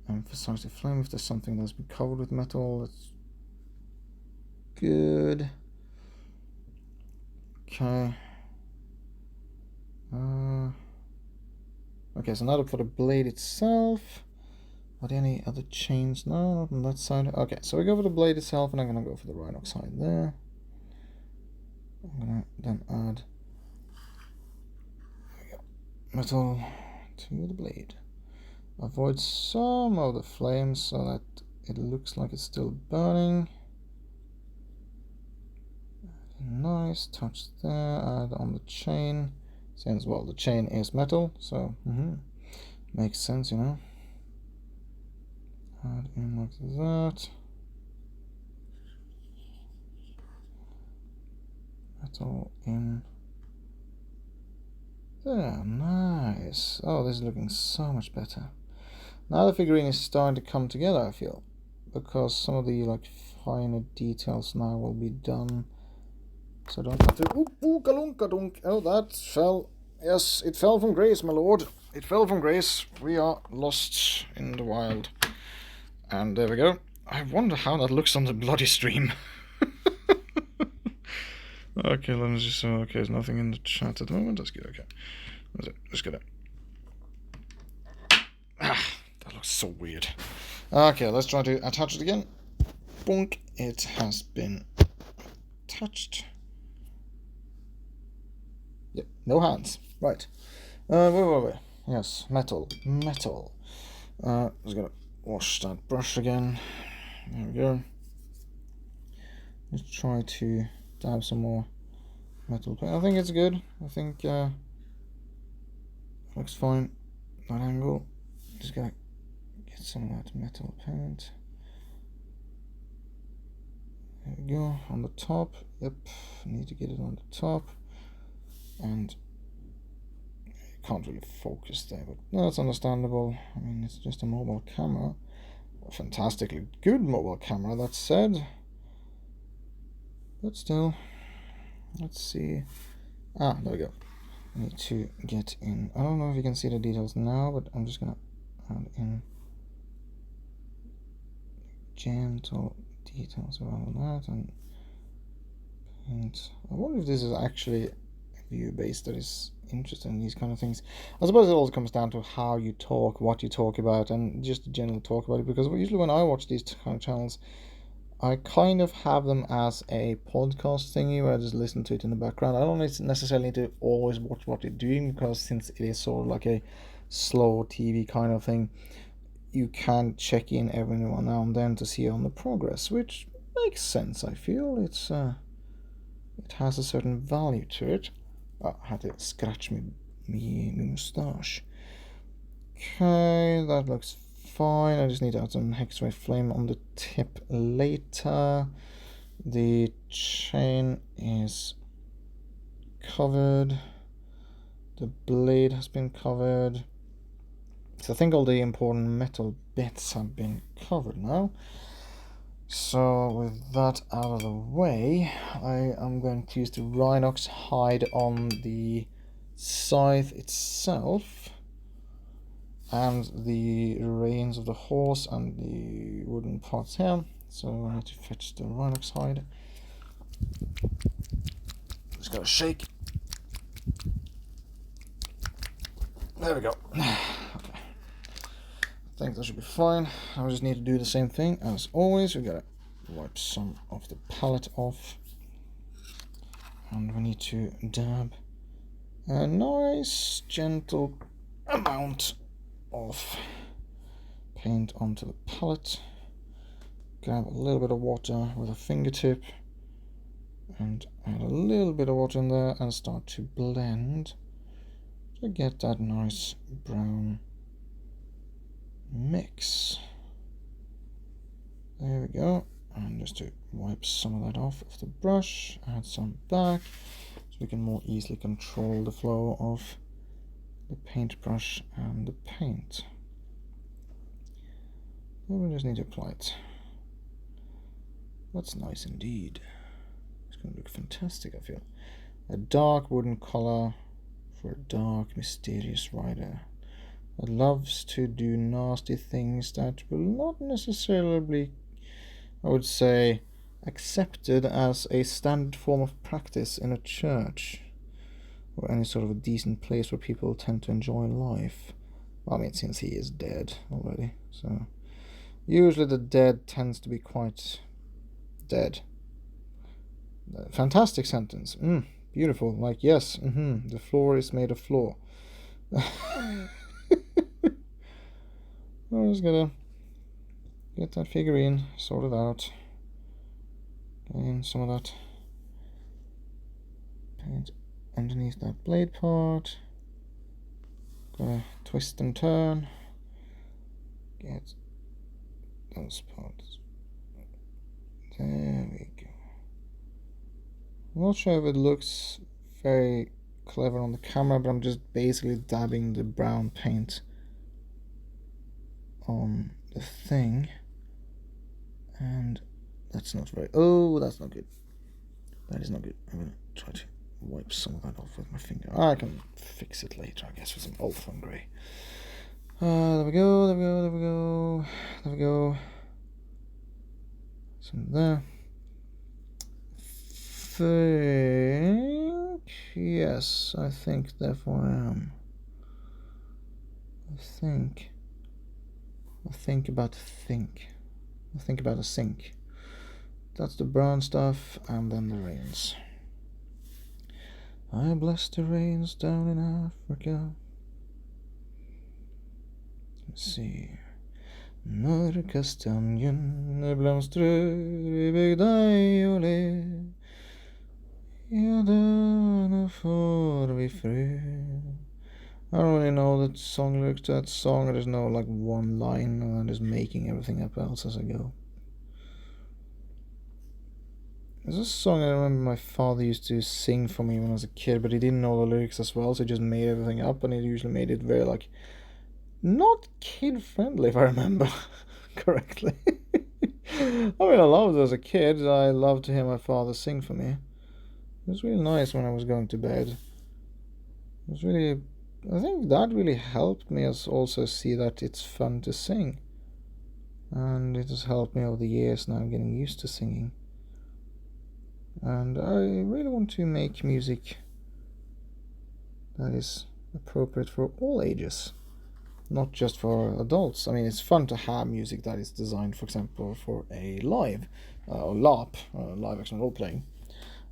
emphasize the flame. If there's something that's been covered with metal, that's good. Okay. Okay, so now for the blade itself. Are there any other chains? No, not on that side. Okay, so we go for the blade itself, and I'm gonna go for the rhinox side there. I'm gonna then add metal to the blade. Avoid some of the flames so that it looks like it's still burning. Nice, touch there, add on the chain. Since, well, the chain is metal, so makes sense, you know. Add in like that. Metal in there, nice. Oh, this is looking so much better. Now the figurine is starting to come together, I feel, because some of the like finer details now will be done. So I don't have to... Ooh, galunk. Oh, that fell. Yes, it fell from grace, my lord. It fell from grace. We are lost in the wild. And there we go. I wonder how that looks on the bloody stream. Okay, let me just... Okay, there's nothing in the chat at the moment. That's good, okay. That's it. Just get it. Ah, that looks so weird. Okay, let's try to attach it again. Bonk. It has been attached. Yep, no hands. Right. Wait. Yes, metal. Just gonna wash that brush again. There we go. Let's try to dab some more metal paint. I think it's good. I think looks fine. That angle. Just gotta get some of that metal paint. There we go. On the top. Yep. Need to get it on the top. And can't really focus there, but that's understandable. I mean, it's just a mobile camera. A fantastically good mobile camera, that said. But still, let's see. Ah, there we go. I need to get in. I don't know if you can see the details now, but I'm just gonna add in gentle details around that and paint. I wonder if this is actually view based that is interested in these kind of things. I suppose it also comes down to how you talk, what you talk about, and just general talk about it, because usually when I watch these kind of channels, I kind of have them as a podcast thingy where I just listen to it in the background. I don't necessarily need to always watch what they're doing, because since it is sort of like a slow TV kind of thing, you can check in every now and then to see on the progress, which makes sense. I feel it has a certain value to it. I had to scratch me moustache. Okay, that looks fine. I just need to add some hex-ray flame on the tip later. The chain is covered. The blade has been covered. So I think all the important metal bits have been covered now. So with that out of the way, I am going to use the rhinox hide on the scythe itself and the reins of the horse and the wooden parts here. So I need to fetch the rhinox hide. Just gotta shake. There we go. Okay. I think that should be fine. I just need to do the same thing as always. We gotta wipe some of the palette off, and we need to dab a nice gentle amount of paint onto the palette. Grab a little bit of water with a fingertip and add a little bit of water in there and start to blend to get that nice brown mix. There we go. And just to wipe some of that off the brush, add some back so we can more easily control the flow of the paintbrush and the paint. Then we just need to apply it. That's nice indeed. It's going to look fantastic, I feel. A dark wooden color for a dark, mysterious rider that loves to do nasty things that will not necessarily be, I would say, accepted as a standard form of practice in a church or any sort of a decent place where people tend to enjoy life. Well, I mean, since he is dead already, so usually the dead tends to be quite dead. Fantastic sentence. Beautiful. Like, yes, the floor is made of floor. I'm just gonna get that figurine sorted out. And some of that paint underneath that blade part. Gonna twist and turn. Get those parts. There we go. I'm not sure if it looks very clever on the camera, but I'm just basically dabbing the brown paint on the thing. And that's not very... Oh, that's not good. That is not good. I'm going to try to wipe some of that off with my finger. I can fix it later, I guess, with some Ultra Grey. There we go, there we go, there we go. There we go. Some there. Yes, I think therefore I am. I think about a sink. That's the brown stuff, and then the rains. I bless the rains down in Africa. Let's see. När kastanjen blomstrar i bygdaj och le. Ja, då får vi fred. I don't really know the song lyrics to that song. I just know like one line, and I'm just making everything up else as I go. There's a song I remember my father used to sing for me when I was a kid, but he didn't know the lyrics as well, so he just made everything up, and he usually made it very like not kid friendly, if I remember correctly. I mean, I loved it as a kid. I loved to hear my father sing for me. It was really nice when I was going to bed. It was really, I think that really helped me as also see that it's fun to sing. And it has helped me over the years now getting used to singing. And I really want to make music that is appropriate for all ages, not just for adults. I mean, it's fun to have music that is designed, for example, for a live or LARP, live action role playing.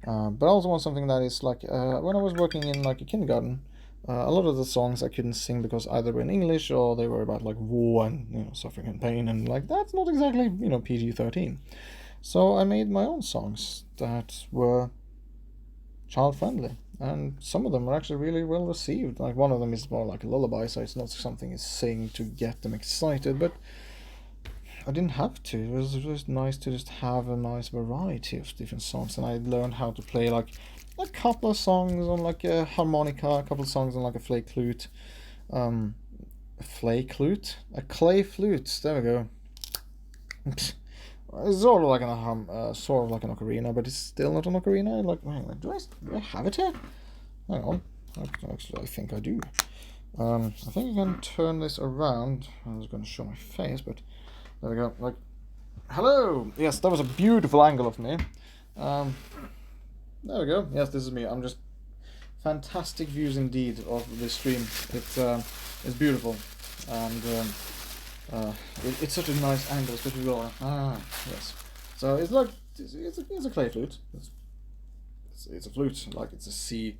But I also want something that is like when I was working in like a kindergarten, a lot of the songs I couldn't sing because either were in English or they were about like war and suffering and pain, and like that's not exactly PG-13. So I made my own songs that were child friendly, and some of them are actually really well received. Like one of them is more like a lullaby, so it's not something you sing to get them excited, but I didn't have to. It was just nice to just have a nice variety of different songs, and I learned how to play like a couple of songs on like a harmonica, a couple of songs on like a clay flute, a clay flute. There we go. It's sort of like an ocarina, but it's still not an ocarina. Like, do I have it here? Hang on. Actually, I think I do. I think I can turn this around. I was going to show my face, but there we go. Like, hello. Yes, that was a beautiful angle of me. There we go. Yes, this is me. I'm just fantastic views indeed of this stream. It's beautiful, and it's such a nice angle, especially lower. Yes. So it's like it's a clay flute. It's a flute, like it's a C.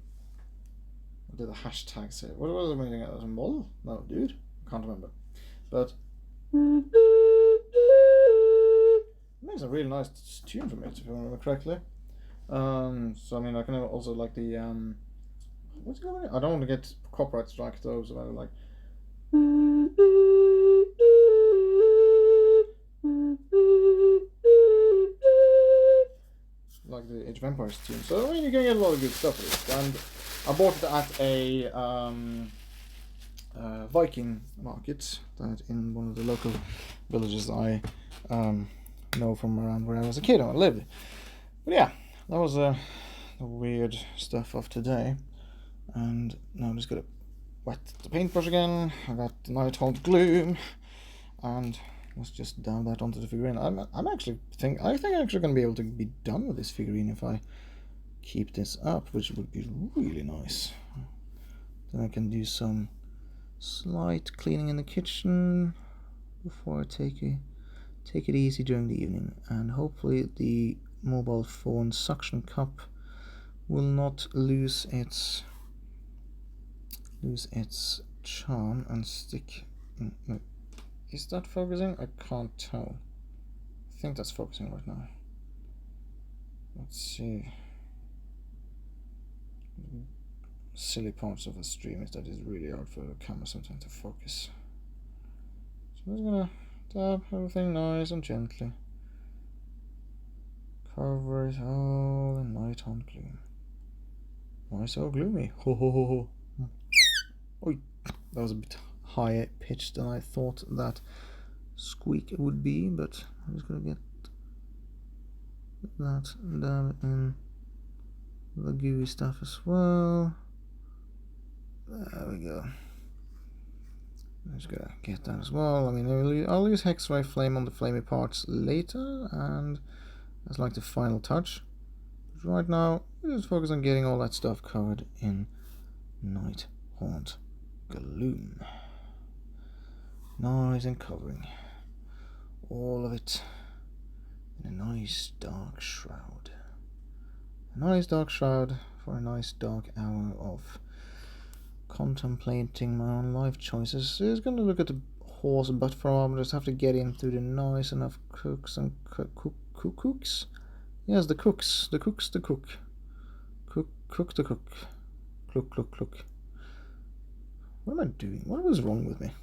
What did the hashtag say? What was the meaning? A model? No, dude, I can't remember. But it makes a really nice tune from it, if I remember correctly. So I mean, I can also like the what's it called? I don't want to get copyright strike though, so I like the Age of Empires tune. So I mean, you can get a lot of good stuff with it. And I bought it at a Viking market that in one of the local villages I know from around where I was a kid and I lived. But yeah, that was the weird stuff of today. And now I'm just gonna wet the paintbrush again. I got the Nighthaunt Gloom, and let's just dab that onto the figurine. I think I'm actually gonna be able to be done with this figurine if I keep this up, which would be really nice. Then I can do some slight cleaning in the kitchen before I take it easy during the evening, and hopefully the mobile phone suction cup will not lose its charm and stick. No. Is that focusing? I can't tell. I think that's focusing right now. Let's see. Silly parts of a stream is that it's really hard for the camera sometimes to focus. So I'm just gonna dab everything nice and gently. Cover it all in Nighthaunt Gloom. Why so gloomy? Ho ho ho ho. Oi, that was a bit higher pitched than I thought that squeak would be, but I'm just gonna get that dab in the gooey stuff as well. There we go. I'm just gonna get that as well. I mean, I'll use Hexray Flame on the flamey parts later, and that's like the final touch. But right now, we'll just focus on getting all that stuff covered in Nighthaunt Gloom. Nice and covering all of it in a nice dark shroud. A nice dark shroud for a nice dark hour of contemplating my own life choices. Is going to look at the horse butt for a while, but just have to get in through the nice enough cooks and cooks. Yes, the cooks, the cook, the cook, look. What am I doing? What was wrong with me?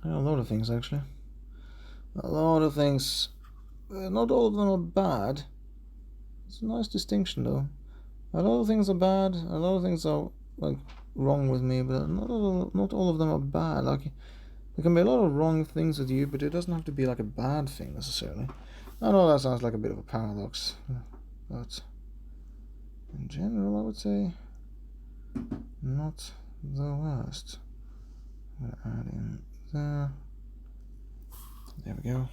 A lot of things actually. A lot of things. Not all of them are bad. It's a nice distinction though. A lot of things are bad, a lot of things are like wrong with me, but not all of them are bad. Like there can be a lot of wrong things with you, but it doesn't have to be like a bad thing necessarily. I know that sounds like a bit of a paradox, but in general I would say not the worst. I'm gonna add in there. There we go.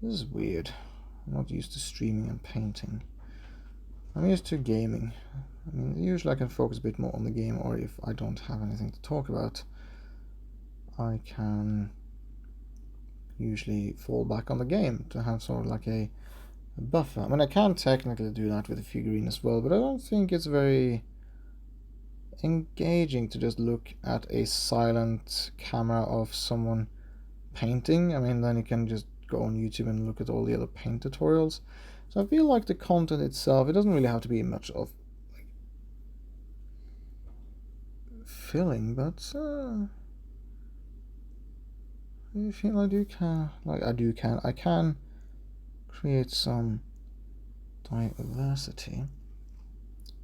This is weird. I'm not used to streaming and painting. I'm used to gaming. I mean, usually I can focus a bit more on the game, or if I don't have anything to talk about, I can usually fall back on the game to have sort of like a buffer. I mean, I can technically do that with a figurine as well, but I don't think it's very engaging to just look at a silent camera of someone painting. I mean, then you can just go on YouTube and look at all the other paint tutorials. So I feel like the content itself, it doesn't really have to be much of like, filling, but I feel I can create some diversity.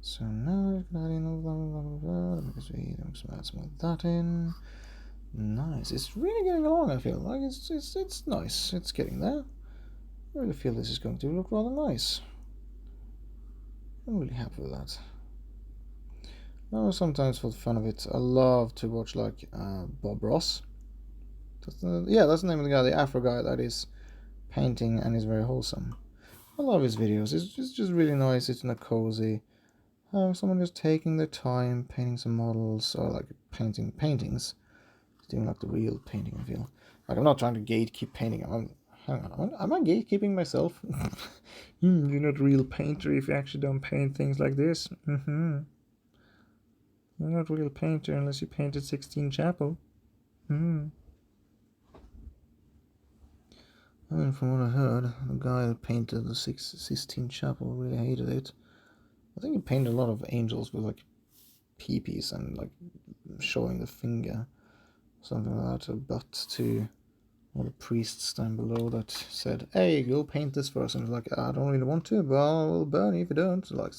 So now I can add in because we add some of that in. Nice. It's really getting along. I feel like it's nice. It's getting there. I really feel this is going to look rather nice. I'm really happy with that. Now, sometimes for the fun of it, I love to watch like Bob Ross. That's the name of the guy, the Afro guy that is painting and is very wholesome. I love his videos. It's just really nice. It's in a cozy. Someone just taking their time, painting some models, or like painting paintings. Doing like the real painting, I feel. Like I'm not trying to gatekeep painting. Hang on, am I gatekeeping myself? You're not a real painter if you actually don't paint things like this. You're not a real painter unless you painted 16 Chapel. I mean, from what I heard, the guy that painted the Sistine Chapel really hated it. I think he painted a lot of angels with like peepees and like showing the finger, something like that, a butt to all the priests down below that said, "Hey, go paint this for us." And like, I don't really want to, but I'll burn you if you don't. Like,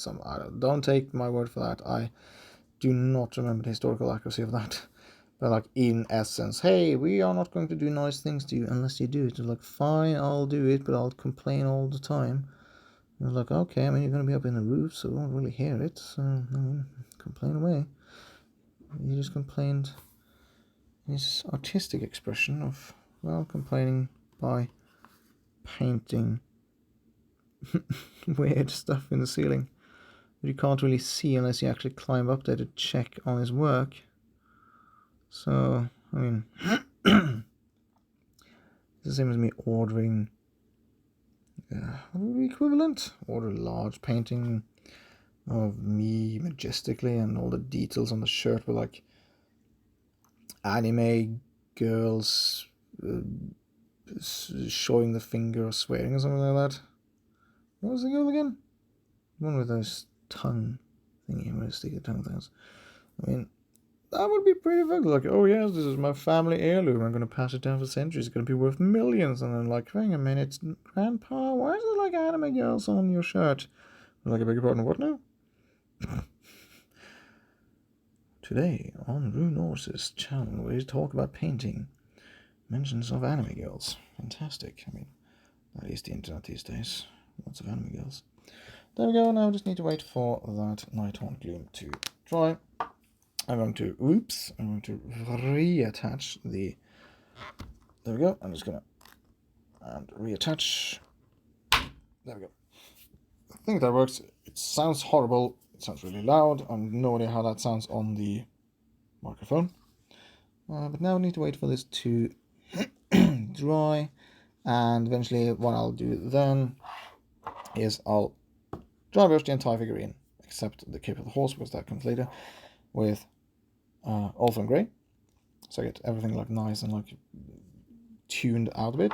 don't take my word for that. I do not remember the historical accuracy of that. But like, in essence, hey, we are not going to do nice things to you unless you do it. They're like, fine, I'll do it, but I'll complain all the time. And I was like, okay, I mean, you're going to be up in the roof, so we won't really hear it. So, I mean, complain away. He just complained his artistic expression of, well, complaining by painting weird stuff in the ceiling that you can't really see unless you actually climb up there to check on his work. So, I mean, it's the same as me ordering, what would be equivalent? Order a large painting of me majestically and all the details on the shirt were like anime girls showing the finger or swearing or something like that. What was the girl again? One with those tongue thingy where they stick the tongue things. I mean, that would be pretty fun. Like, oh yes, this is my family heirloom. I'm gonna pass it down for centuries. It's gonna be worth millions. And then like, hang a minute, Grandpa, why is there like anime girls on your shirt? I'm like, I beg your pardon, what now? Today on RuneNorse's channel, we talk about painting. Mentions of anime girls. Fantastic. I mean, that is the internet these days. Lots of anime girls. There we go. Now I just need to wait for that Nighthaunt gloom to dry. I'm going to reattach the. There we go. I'm just gonna reattach. There we go. I think that works. It sounds horrible. It sounds really loud. I have no idea how that sounds on the microphone. But now I need to wait for this to dry, and eventually what I'll do then is I'll dry brush the entire figurine except the cape of the horse, because that comes later, with Ultron Grey, so I get everything like nice and like tuned out a bit.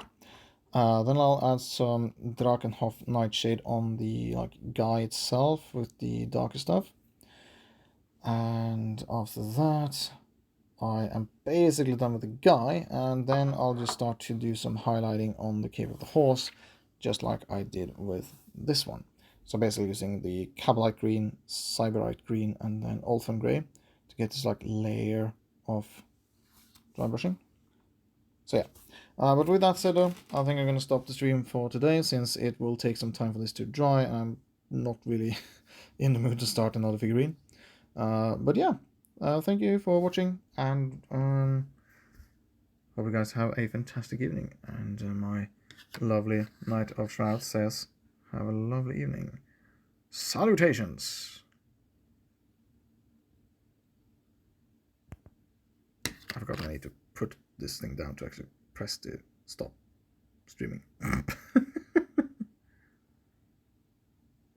Then I'll add some Drakenhof Nightshade on the like guy itself with the darker stuff, and after that I am basically done with the guy, and then I'll just start to do some highlighting on the cape of the horse, just like I did with this one. So basically using the Cabalite Green, Cyberite Green, and then Ultron Grey to get this like layer of dry brushing. So yeah, but with that said though, I think I'm going to stop the stream for today, since it will take some time for this to dry, and I'm not really in the mood to start another figurine. But yeah, thank you for watching, and hope you guys have a fantastic evening. And my lovely Knight of Shrouds says, have a lovely evening. Salutations! I forgot I need to put this thing down to actually press the stop streaming.